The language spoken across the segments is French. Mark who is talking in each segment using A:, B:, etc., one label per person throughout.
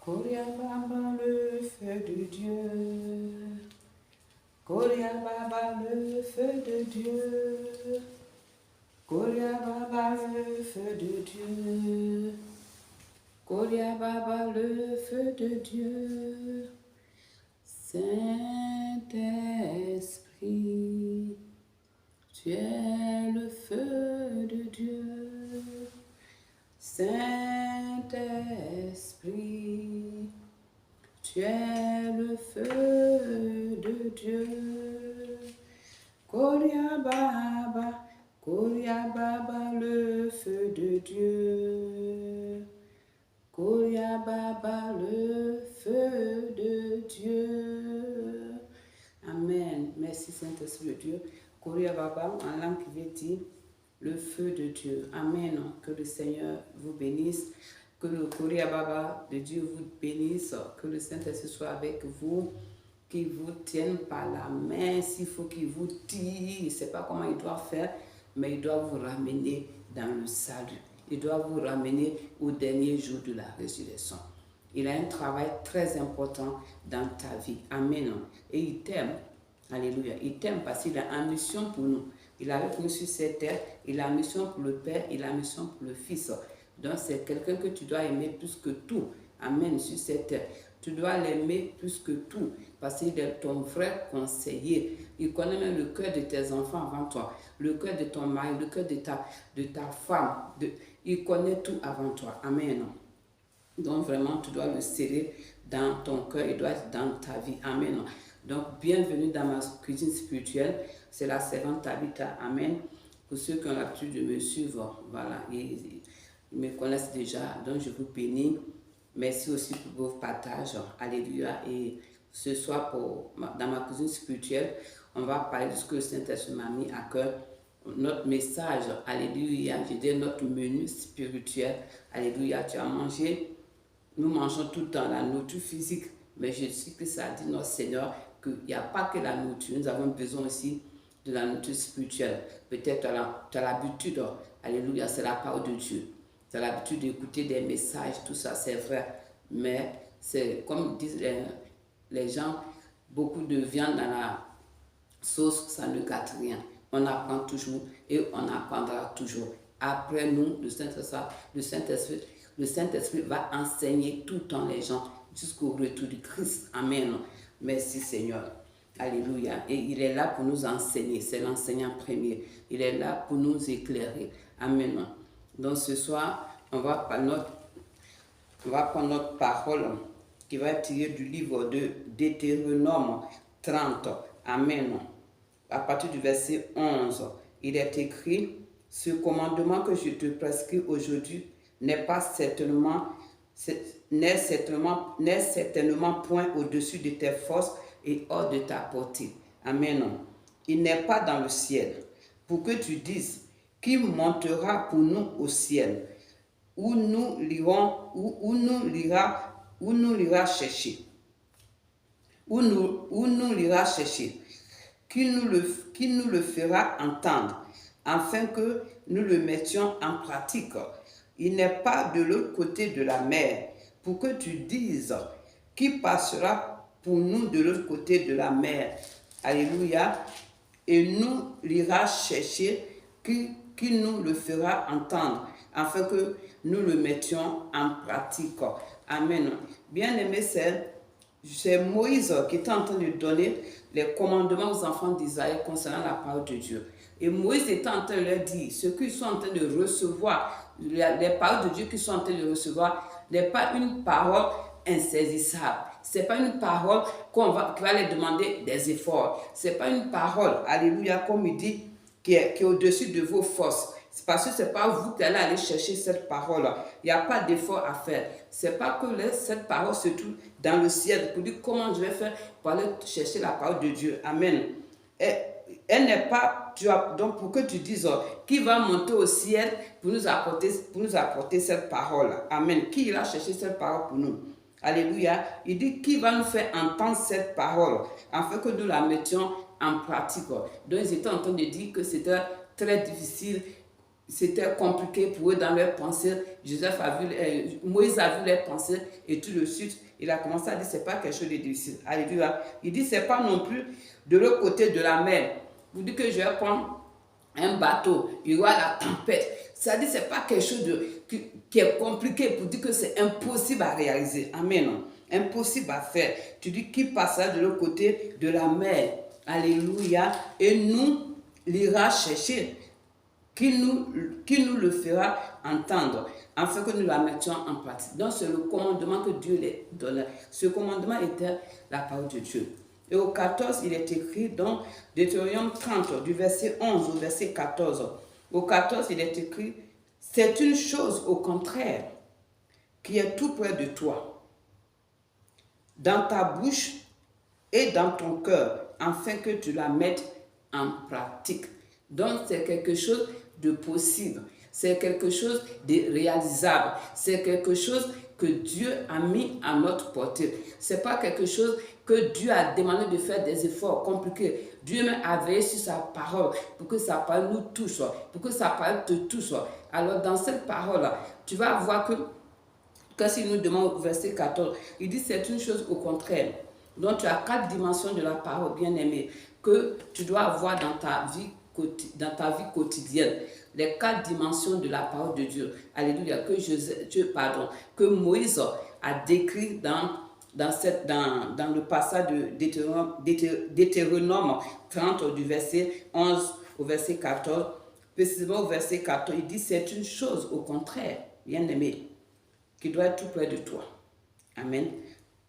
A: Koria Baba, le feu de Dieu. Koria Baba, le feu de Dieu. Koria Baba, le feu de Dieu. Koria Baba, le feu de Dieu. Saint-Esprit, tu es le feu de Dieu. Saint-Esprit, tu es le feu de Dieu. Koria Baba, le feu de Dieu. Koria Baba, le feu de Dieu. Amen. Merci Saint-Esprit de Dieu. Koria Baba, en langue qui veut dire le feu de Dieu. Amen. Que le Seigneur vous bénisse. Que le Koria Baba de Dieu vous bénisse. Que le Saint-Esprit soit avec vous. Qu'il vous tienne par la main. S'il faut qu'il vous tire, il ne sait pas comment il doit faire, mais il doit vous ramener dans le salut. Il doit vous ramener au dernier jour de la résurrection. Il a un travail très important dans ta vie. Amen. Et il t'aime. Alléluia. Il t'aime parce qu'il a une mission pour nous. Il a avec nous sur cette terre. Il a une mission pour le Père. Il a une mission pour le Fils. Donc c'est quelqu'un que tu dois aimer plus que tout. Amen. Sur cette terre. Tu dois l'aimer plus que tout. Parce qu'il est ton vrai conseiller. Il connaît même le cœur de tes enfants avant toi. Le cœur de ton mari. Le cœur de ta femme. Il connaît tout avant toi. Amen. Donc vraiment, tu dois le serrer dans ton cœur. Il doit être dans ta vie. Amen. Donc, bienvenue dans ma cuisine spirituelle. C'est la servante Tabitha. Amen. Pour ceux qui ont l'habitude de me suivre, voilà, ils me connaissent déjà. Donc, je vous bénis. Merci aussi pour vos partages. Alléluia. Et ce soir, dans ma cuisine spirituelle, on va parler de ce que le Saint-Esprit m'a mis à cœur. Notre message, alléluia, je dis notre menu spirituel, alléluia, tu as mangé, nous mangeons tout le temps la nourriture physique, mais je sais que ça dit notre Seigneur qu'il n'y a pas que la nourriture, nous avons besoin aussi de la nourriture spirituelle. Peut-être tu as l'habitude, alléluia, c'est la parole de Dieu, tu as l'habitude d'écouter des messages, tout ça c'est vrai, mais c'est comme disent les gens, beaucoup de viande dans la sauce, ça ne gâte rien. On apprend toujours et on apprendra toujours. Après nous, le Saint-Esprit va enseigner tout le temps les gens jusqu'au retour du Christ. Amen. Merci Seigneur. Alléluia. Et il est là pour nous enseigner. C'est l'enseignant premier. Il est là pour nous éclairer. Amen. Donc ce soir, on va prendre notre parole qui va être tirée du livre de Deutéronome 30. Amen. À partir du verset 11, il est écrit: ce commandement que je te prescris aujourd'hui n'est certainement point au-dessus de tes forces et hors de ta portée. Amen. Il n'est pas dans le ciel, pour que tu dises: qui montera pour nous au ciel, où nous l'ira chercher. Qui nous le fera entendre, afin que nous le mettions en pratique. Il n'est pas de l'autre côté de la mer, pour que tu dises: qui passera pour nous de l'autre côté de la mer. Alléluia. Et nous l'ira chercher, qui nous le fera entendre, afin que nous le mettions en pratique. Amen. Bien-aimé, c'est Moïse qui était en train de donner les commandements aux enfants d'Israël concernant la parole de Dieu. Et Moïse était en train de leur dire, ce qu'ils sont en train de recevoir, les paroles de Dieu qu'ils sont en train de recevoir, n'est pas une parole insaisissable. Ce n'est pas une parole qui va leur demander des efforts. Ce n'est pas une parole, alléluia, comme il dit, qui est au-dessus de vos forces. C'est parce que ce n'est pas vous qui allez aller chercher cette parole. Il n'y a pas d'effort à faire. Ce n'est pas que cette parole se trouve dans le ciel pour dire comment je vais faire pour aller chercher la parole de Dieu. Amen. Elle n'est pas, donc pour que tu dises, qui va monter au ciel pour nous apporter cette parole. Amen. Qui ira chercher cette parole pour nous? Alléluia. Il dit, qui va nous faire entendre cette parole afin que nous la mettions en pratique. Donc ils étaient en train de dire que c'était très difficile c'était compliqué pour eux dans leurs pensées. Moïse a vu leurs pensées et tout de suite, il a commencé à dire c'est pas quelque chose de difficile. Alléluia. Il dit c'est pas non plus de l'autre côté de la mer. Vous dites que je vais prendre un bateau, il y aura la tempête. Ça dit c'est pas quelque chose qui est compliqué pour dire que c'est impossible à réaliser. Amen. Impossible à faire. Tu dis qui passera de l'autre côté de la mer. Alléluia. Et nous l'ira chercher. Qui nous le fera entendre, afin que nous la mettions en pratique. Donc c'est le commandement que Dieu les donne. Ce commandement était la parole de Dieu. Et au 14, il est écrit dans Deutéronome 30, du verset 11 au verset 14. Au 14, il est écrit, c'est une chose au contraire qui est tout près de toi, dans ta bouche et dans ton cœur, afin que tu la mettes en pratique. Donc c'est quelque chose de possible, c'est quelque chose de réalisable, c'est quelque chose que Dieu a mis à notre portée. C'est pas quelque chose que Dieu a demandé de faire des efforts compliqués. Dieu a veillé sur sa parole pour que sa parole nous touche, pour que sa parole te touche. Alors dans cette parole-là, tu vas voir que quand il nous demande au verset 14, il dit c'est une chose au contraire. Donc tu as 4 dimensions de la parole, bien aimée, que tu dois avoir dans ta vie quotidienne. Les 4 dimensions de la parole de Dieu. Alléluia. Que Moïse a décrit dans le passage de Deutéronome 30 du verset 11 au verset 14. Précisément au verset 14, il dit c'est une chose au contraire, bien aimé, qui doit être tout près de toi. Amen.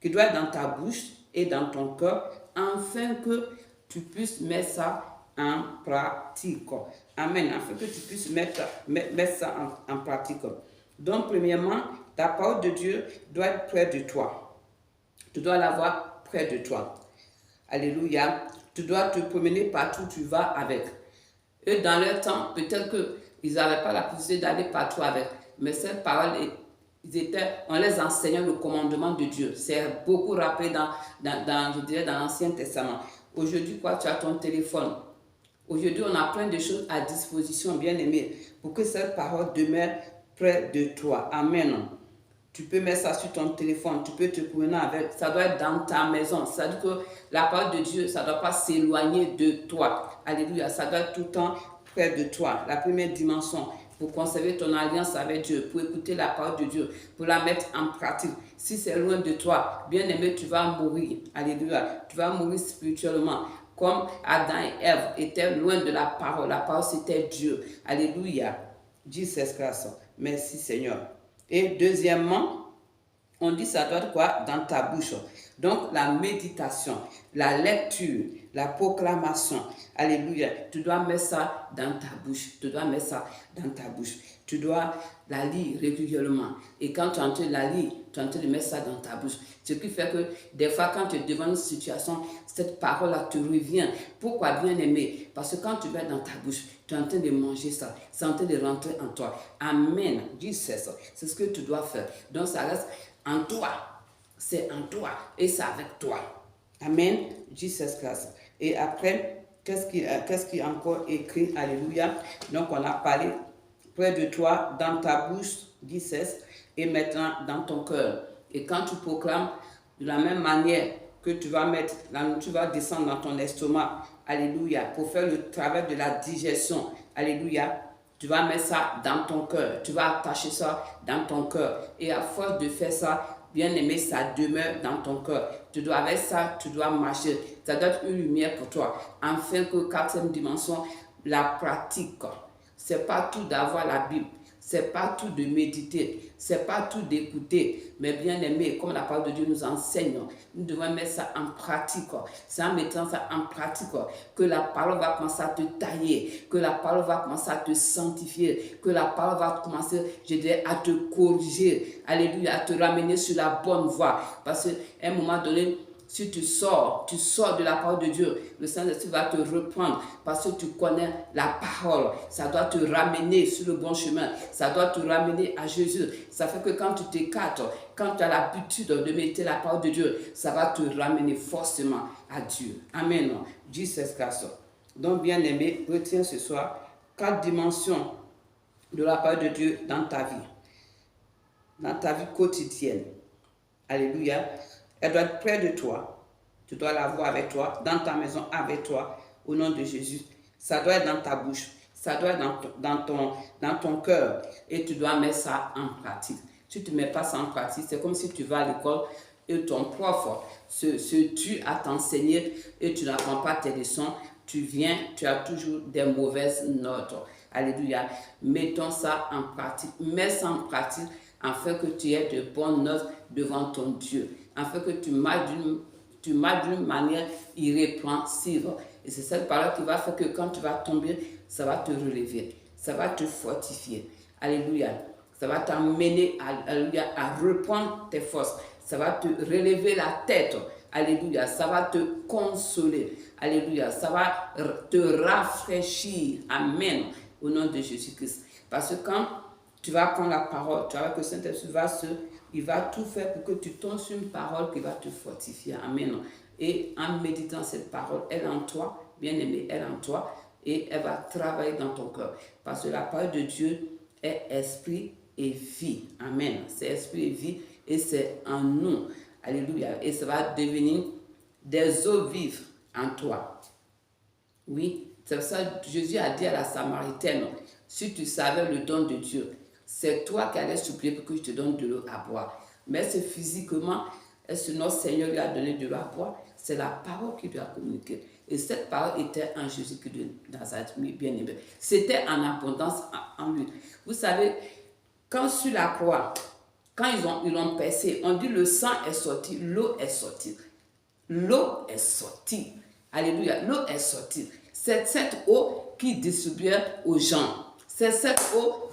A: Qui doit être dans ta bouche et dans ton cœur, afin que tu puisses mettre ça en pratique. Amen. Afin que tu puisses mettre ça en pratique. Donc, premièrement, ta parole de Dieu doit être près de toi. Tu dois l'avoir près de toi. Alléluia. Tu dois te promener partout où tu vas avec. Eux, dans leur temps, peut-être qu'ils n'avaient pas la possibilité d'aller partout avec. Mais cette parole, on les enseignait le commandement de Dieu. C'est beaucoup rappelé dans l'Ancien Testament. Aujourd'hui, tu as ton téléphone. Aujourd'hui, on a plein de choses à disposition, bien aimé, pour que cette parole demeure près de toi. Amen. Tu peux mettre ça sur ton téléphone, tu peux te promener avec. Ça doit être dans ta maison. C'est-à-dire que la parole de Dieu, ça ne doit pas s'éloigner de toi. Alléluia. Ça doit être tout le temps près de toi. La première dimension, pour conserver ton alliance avec Dieu, pour écouter la parole de Dieu, pour la mettre en pratique. Si c'est loin de toi, bien aimé, tu vas mourir. Alléluia. Tu vas mourir spirituellement. Comme Adam et Ève étaient loin de la parole. La parole, c'était Dieu. Alléluia. Jesus Christ. Merci Seigneur. Et deuxièmement, on dit ça doit être quoi? Dans ta bouche. Donc la méditation, la lecture, la proclamation. Alléluia. Tu dois mettre ça dans ta bouche. Tu dois mettre ça dans ta bouche. Tu dois la lire régulièrement. Et quand tu es en train de la lire, tu es en train de mettre ça dans ta bouche. Ce qui fait que des fois, quand tu es devant une situation, cette parole-là te revient. Pourquoi, bien aimé? Parce que quand tu vas dans ta bouche, tu es en train de manger ça. C'est en train de rentrer en toi. Amen. Dieu sait ça. C'est ce que tu dois faire. Donc ça reste en toi. C'est en toi. Et c'est avec toi. Amen. Jesus Christ. Et après, qu'est-ce qui est encore écrit? Alléluia. Donc on a parlé près de toi, dans ta bouche, dit cesse, et maintenant dans ton cœur. Et quand tu proclames de la même manière que tu vas mettre, tu vas descendre dans ton estomac, alléluia, pour faire le travail de la digestion, alléluia, tu vas mettre ça dans ton cœur, tu vas attacher ça dans ton cœur. Et à force de faire ça, bien aimé, ça demeure dans ton cœur. Tu dois avec ça, tu dois marcher. Ça doit être une lumière pour toi. Enfin que 4e dimension, la pratique. C'est pas tout d'avoir la Bible, c'est pas tout de méditer, c'est pas tout d'écouter, mais bien aimé, comme la parole de Dieu nous enseigne, nous devons mettre ça en pratique. C'est en mettant ça en pratique que la parole va commencer à te tailler, que la parole va commencer à te sanctifier, que la parole va commencer, je dirais, à te corriger, alléluia, à te ramener sur la bonne voie. Parce qu'à un moment donné, si tu sors de la parole de Dieu, le Saint-Esprit va te reprendre parce que tu connais la parole. Ça doit te ramener sur le bon chemin. Ça doit te ramener à Jésus. Ça fait que quand tu t'écartes, quand tu as l'habitude de méditer la parole de Dieu, ça va te ramener forcément à Dieu. Amen. Jesus Christ. Donc, bien aimé, retiens ce soir 4 dimensions de la parole de Dieu dans ta vie quotidienne. Alléluia. Elle doit être près de toi. Tu dois l'avoir avec toi, dans ta maison avec toi, au nom de Jésus. Ça doit être dans ta bouche, ça doit être dans ton cœur, et tu dois mettre ça en pratique. Si tu ne mets pas ça en pratique, c'est comme si tu vas à l'école et ton prof se tue à t'enseigner et tu n'apprends pas tes leçons. Tu viens, tu as toujours des mauvaises notes. Alléluia. Mettons ça en pratique. Mets ça en pratique afin que tu aies de bonnes notes devant ton Dieu. Afin que tu marches d'une manière irrépréhensible. Et c'est cette parole qui va faire que quand tu vas tomber, ça va te relever. Ça va te fortifier. Alléluia. Ça va t'amener à reprendre tes forces. Ça va te relever la tête. Alléluia. Ça va te consoler. Alléluia. Ça va te rafraîchir. Amen. Au nom de Jésus-Christ. Parce que quand tu vas prendre la parole, tu vas voir que Saint-Esprit il va tout faire pour que tu tombes sur une parole qui va te fortifier. Amen. Et en méditant cette parole, elle en toi, bien-aimée, elle en toi, et elle va travailler dans ton cœur. Parce que la parole de Dieu est esprit et vie. Amen. C'est esprit et vie, et c'est en nous. Alléluia. Et ça va devenir des eaux vives en toi. Oui, c'est pour ça que Jésus a dit à la Samaritaine, si tu savais le don de Dieu, c'est toi qui allais supplier pour que je te donne de l'eau à boire. Mais c'est physiquement, est-ce que notre Seigneur lui a donné de l'eau à boire? C'est la parole qu'il lui a communiquée. Et cette parole était en Jésus-Christ de Nazareth, bien aimé. C'était en abondance en lui. Vous savez, quand sur la croix, quand ils l'ont percé, on dit le sang est sorti, l'eau est sortie. L'eau est sortie. Alléluia, l'eau est sortie. C'est cette eau qui distribuait aux gens. C'est cette eau,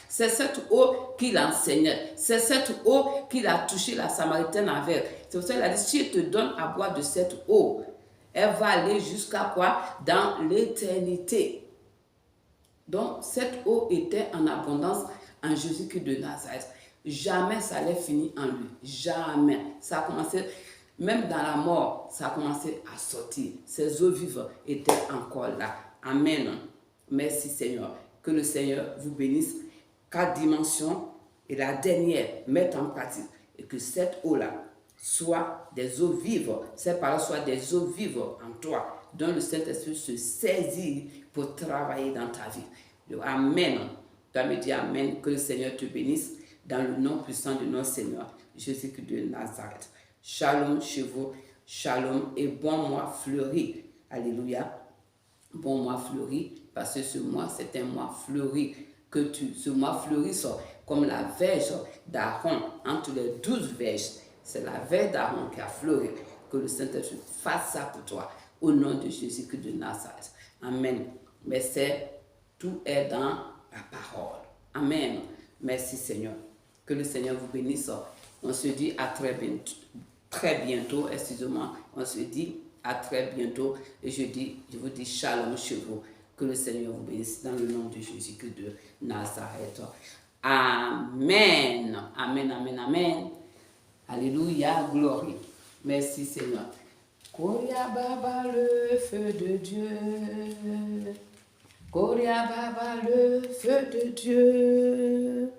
A: c'est cette eau qu'il enseignait. C'est cette eau qu'il a touché la Samaritaine avec. C'est pour ça qu'il a dit, si je te donne à boire de cette eau, elle va aller jusqu'à quoi? Dans l'éternité. Donc, cette eau était en abondance en Jésus-Christ de Nazareth. Jamais ça allait finir en lui. Jamais. Ça a commencé, même dans la mort, ça a commencé à sortir. Ces eaux vives étaient encore là. Amen. Merci Seigneur. Que le Seigneur vous bénisse. 4 dimensions. Et la dernière, mettre en pratique. Et que cette eau-là soit des eaux vives. Cette parole soit des eaux vives en toi. Dont le Saint-Esprit se saisit pour travailler dans ta vie. Amen. Tu me dis Amen. Que le Seigneur te bénisse. Dans le nom puissant de notre Seigneur, Jésus-Christ de Nazareth. Shalom chez vous. Shalom et bon mois fleuri. Alléluia. Bon mois fleuri, parce que ce mois, c'est un mois fleuri. Ce mois fleurisse comme la verge d'Aaron, entre les 12 verges. C'est la verge d'Aaron qui a fleuri. Que le Saint-Esprit fasse ça pour toi. Au nom de Jésus-Christ de Nazareth. Amen. Mais tout est dans la parole. Amen. Merci Seigneur. Que le Seigneur vous bénisse. On se dit à très bientôt, excusez-moi. On se dit à très bientôt. Et je vous dis shalom chez vous. Que le Seigneur vous bénisse dans le nom de Jésus-Christ de Nazareth. Amen. Amen, amen, amen. Alléluia, gloire. Merci Seigneur. Koria Baba, le feu de Dieu. Koria Baba, le feu de Dieu.